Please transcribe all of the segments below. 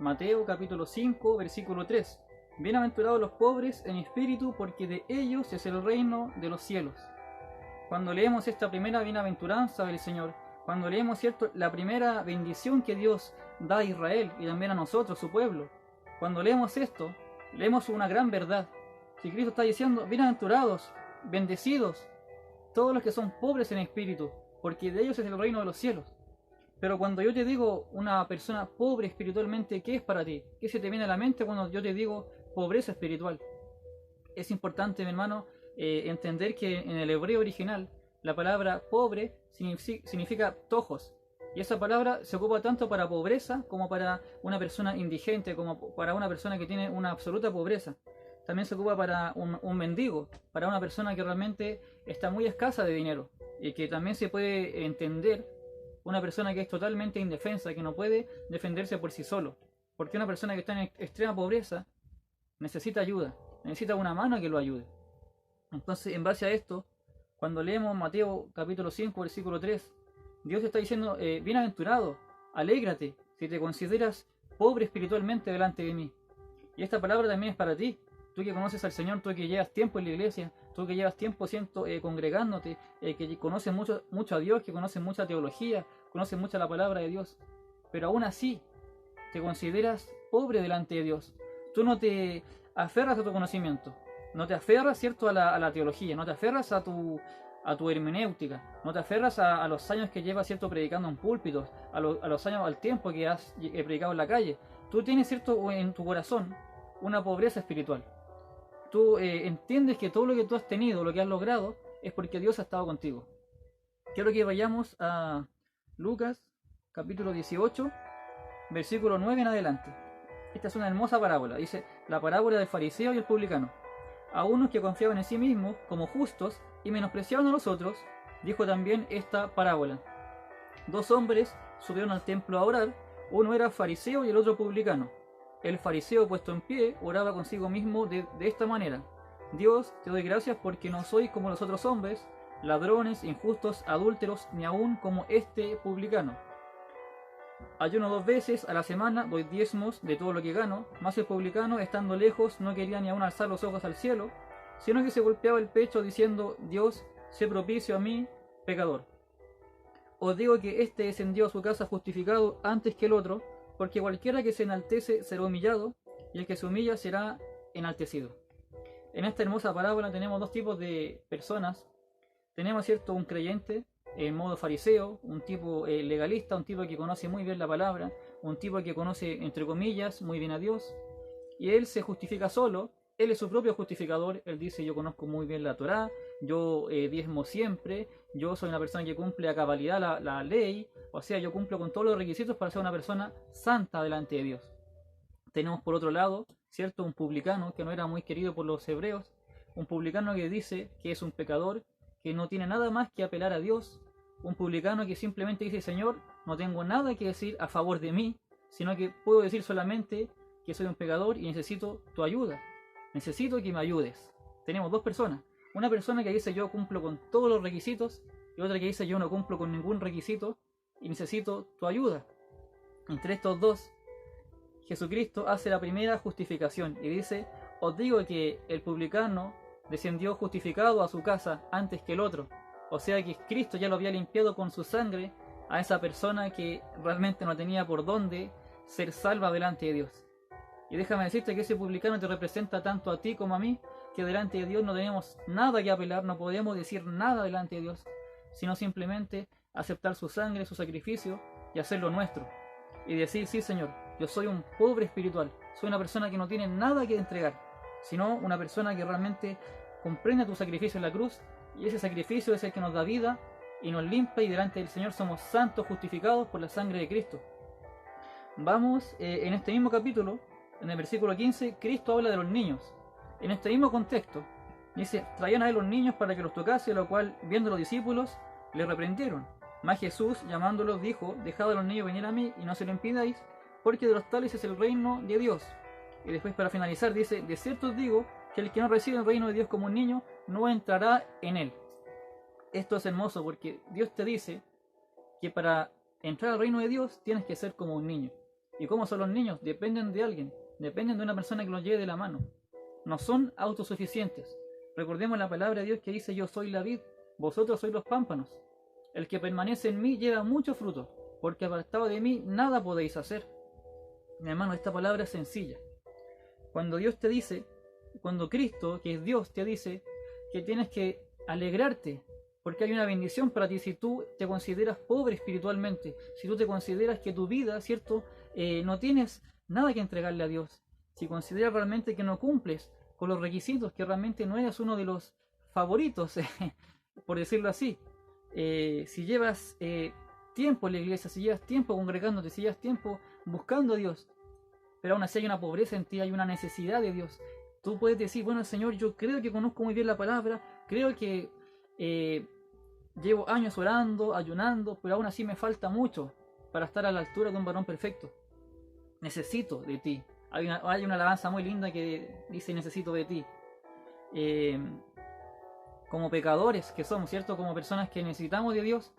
Mateo capítulo 5, versículo 3. Bienaventurados los pobres en espíritu, porque de ellos es el reino de los cielos. Cuando leemos esta primera bienaventuranza del Señor, cuando leemos, ¿cierto?, la primera bendición que Dios da a Israel y también a nosotros, su pueblo, cuando leemos esto, leemos una gran verdad. Si Cristo está diciendo, bienaventurados, bendecidos, todos los que son pobres en espíritu, porque de ellos es el reino de los cielos. Pero cuando yo te digo una persona pobre espiritualmente, ¿qué es para ti? ¿Qué se te viene a la mente cuando yo te digo pobreza espiritual? Es importante, mi hermano, entender que en el hebreo original la palabra pobre significa tojos. Y esa palabra se ocupa tanto para pobreza como para una persona indigente, como para una persona que tiene una absoluta pobreza. También se ocupa para un mendigo, para una persona que realmente está muy escasa de dinero. Y que también se puede entender una persona que es totalmente indefensa, que no puede defenderse por sí solo. Porque una persona que está en extrema pobreza necesita ayuda, necesita una mano que lo ayude. Entonces, en base a esto, cuando leemos Mateo capítulo 5, versículo 3, Dios te está diciendo, bienaventurado, alégrate, si te consideras pobre espiritualmente delante de mí. Y esta palabra también es para ti. Tú que conoces al Señor, tú que llevas tiempo en la iglesia, tú que llevas tiempo congregándote, que conoces mucho a Dios, que conoces mucha teología, conoces mucho la palabra de Dios. Pero aún así, te consideras pobre delante de Dios. Tú no te aferras a tu conocimiento, no te aferras, ¿cierto?, a la teología, no te aferras a tu hermenéutica, no te aferras a los años que llevas, ¿cierto?, predicando en púlpitos, a los años, al tiempo que has predicado en la calle. Tú tienes, ¿cierto?, en tu corazón una pobreza espiritual. Tú entiendes que todo lo que tú has tenido, lo que has logrado, es porque Dios ha estado contigo. Quiero que vayamos a Lucas capítulo 18, versículo 9 en adelante. Esta es una hermosa parábola. Dice, la parábola del fariseo y el publicano. A unos que confiaban en sí mismos como justos y menospreciaban a los otros, dijo también esta parábola. Dos hombres subieron al templo a orar, uno era fariseo y el otro publicano. El fariseo, puesto en pie, oraba consigo mismo de esta manera: Dios, te doy gracias porque no soy como los otros hombres, ladrones, injustos, adúlteros, ni aun como este publicano. Ayuno 2 veces a la semana, doy diezmos de todo lo que gano, mas el publicano, estando lejos, no quería ni aun alzar los ojos al cielo, sino que se golpeaba el pecho diciendo, Dios, sé propicio a mí, pecador. Os digo que éste descendió a su casa justificado antes que el otro, porque cualquiera que se enaltece será humillado, y el que se humilla será enaltecido. En esta hermosa parábola tenemos dos tipos de personas. Tenemos, ¿cierto?, un creyente en modo fariseo, un tipo legalista, un tipo que conoce muy bien la palabra, un tipo que conoce, entre comillas, muy bien a Dios, y él se justifica solo. Él es su propio justificador. Él dice, yo conozco muy bien la Torá, yo diezmo siempre, yo soy una persona que cumple a cabalidad la ley, o sea, yo cumplo con todos los requisitos para ser una persona santa delante de Dios. Tenemos por otro lado, ¿cierto?, un publicano que no era muy querido por los hebreos, un publicano que dice que es un pecador, que no tiene nada más que apelar a Dios, un publicano que simplemente dice, Señor, no tengo nada que decir a favor de mí, sino que puedo decir solamente que soy un pecador y necesito tu ayuda, necesito que me ayudes. Tenemos dos personas, una persona que dice yo cumplo con todos los requisitos y otra que dice yo no cumplo con ningún requisito y necesito tu ayuda. Entre estos dos, Jesucristo hace la primera justificación y dice, os digo que el publicano descendió justificado a su casa antes que el otro. O sea que Cristo ya lo había limpiado con su sangre a esa persona que realmente no tenía por dónde ser salva delante de Dios. Y déjame decirte que ese publicano te representa tanto a ti como a mí, que delante de Dios no tenemos nada que apelar, no podemos decir nada delante de Dios, sino simplemente aceptar su sangre, su sacrificio y hacerlo nuestro. Y decir, sí Señor, yo soy un pobre espiritual, soy una persona que no tiene nada que entregar, sino una persona que realmente comprende tu sacrificio en la cruz, y ese sacrificio es el que nos da vida y nos limpia, y delante del Señor somos santos, justificados por la sangre de Cristo. Vamos, en este mismo capítulo, en el versículo 15, Cristo habla de los niños. En este mismo contexto, dice, traían a él los niños para que los tocase, lo cual, viendo los discípulos, le reprendieron. Mas Jesús, llamándolos, dijo, dejad a los niños venir a mí, y no se lo impidáis, porque de los tales es el reino de Dios. Y después, para finalizar, dice, de cierto os digo, que el que no recibe el reino de Dios como un niño, no entrará en él. Esto es hermoso, porque Dios te dice que para entrar al reino de Dios tienes que ser como un niño. ¿Y cómo son los niños? Dependen de alguien, dependen de una persona que los lleve de la mano. No son autosuficientes. Recordemos la palabra de Dios que dice: yo soy la vid, vosotros sois los pámpanos. El que permanece en mí lleva mucho fruto, porque apartado de mí nada podéis hacer. Mi hermano, esta palabra es sencilla. Cuando Dios te dice, cuando Cristo, que es Dios, te dice que tienes que alegrarte, porque hay una bendición para ti si tú te consideras pobre espiritualmente, si tú te consideras que tu vida, ¿cierto?, no tienes nada que entregarle a Dios, si consideras realmente que no cumples con los requisitos, que realmente no eres uno de los favoritos, por decirlo así, si llevas tiempo en la iglesia, si llevas tiempo congregándote, si llevas tiempo buscando a Dios, pero aún así hay una pobreza en ti, hay una necesidad de Dios, tú puedes decir: bueno, Señor, yo creo que conozco muy bien la palabra, creo que llevo años orando, ayunando, pero aún así me falta mucho para estar a la altura de un varón perfecto. Necesito de ti. Hay una alabanza muy linda que dice: necesito de ti. Como pecadores que somos, ¿cierto? Como personas que necesitamos de Dios,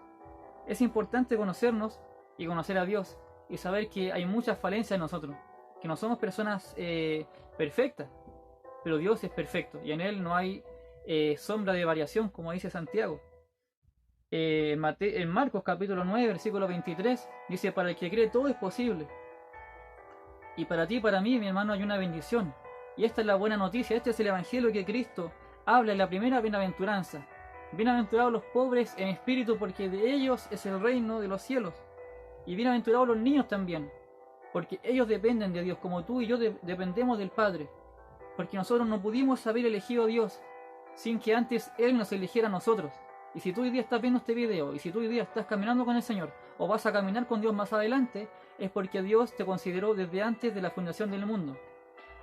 es importante conocernos y conocer a Dios y saber que hay muchas falencias en nosotros, que no somos personas perfectas, pero Dios es perfecto y en Él no hay sombra de variación, como dice Santiago. En Marcos capítulo 9, versículo 23, dice: para el que cree todo es posible. Y para ti y para mí, mi hermano, hay una bendición. Y esta es la buena noticia, este es el evangelio que Cristo habla en la primera bienaventuranza. Bienaventurados los pobres en espíritu, porque de ellos es el reino de los cielos. Y bienaventurados los niños también, porque ellos dependen de Dios, como tú y yo dependemos del Padre. Porque nosotros no pudimos haber elegido a Dios sin que antes Él nos eligiera a nosotros. Y si tú hoy día estás viendo este video, y si tú hoy día estás caminando con el Señor, o vas a caminar con Dios más adelante, es porque Dios te consideró desde antes de la fundación del mundo.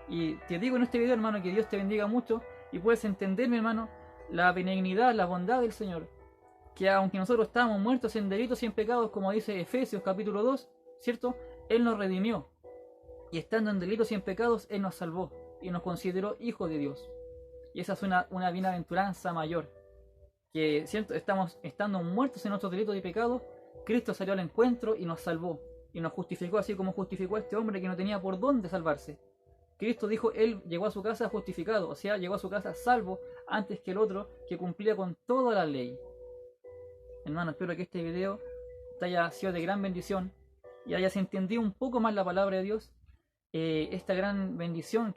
Y te digo en este video, hermano, que Dios te bendiga mucho, y puedes entender, mi hermano, la benignidad, la bondad del Señor, que aunque nosotros estábamos muertos en delitos y en pecados, como dice Efesios capítulo 2, ¿cierto?, Él nos redimió, y estando en delitos y en pecados, Él nos salvó, y nos consideró hijos de Dios. Y esa es una bienaventuranza mayor, que ¿cierto?, estando muertos en nuestros delitos y pecados, Cristo salió al encuentro y nos salvó, y nos justificó así como justificó a este hombre que no tenía por dónde salvarse. Cristo dijo: Él llegó a su casa justificado, o sea, llegó a su casa salvo antes que el otro que cumplía con toda la ley. Hermano, espero que este video te haya sido de gran bendición y hayas entendido un poco más la palabra de Dios, esta gran bendición que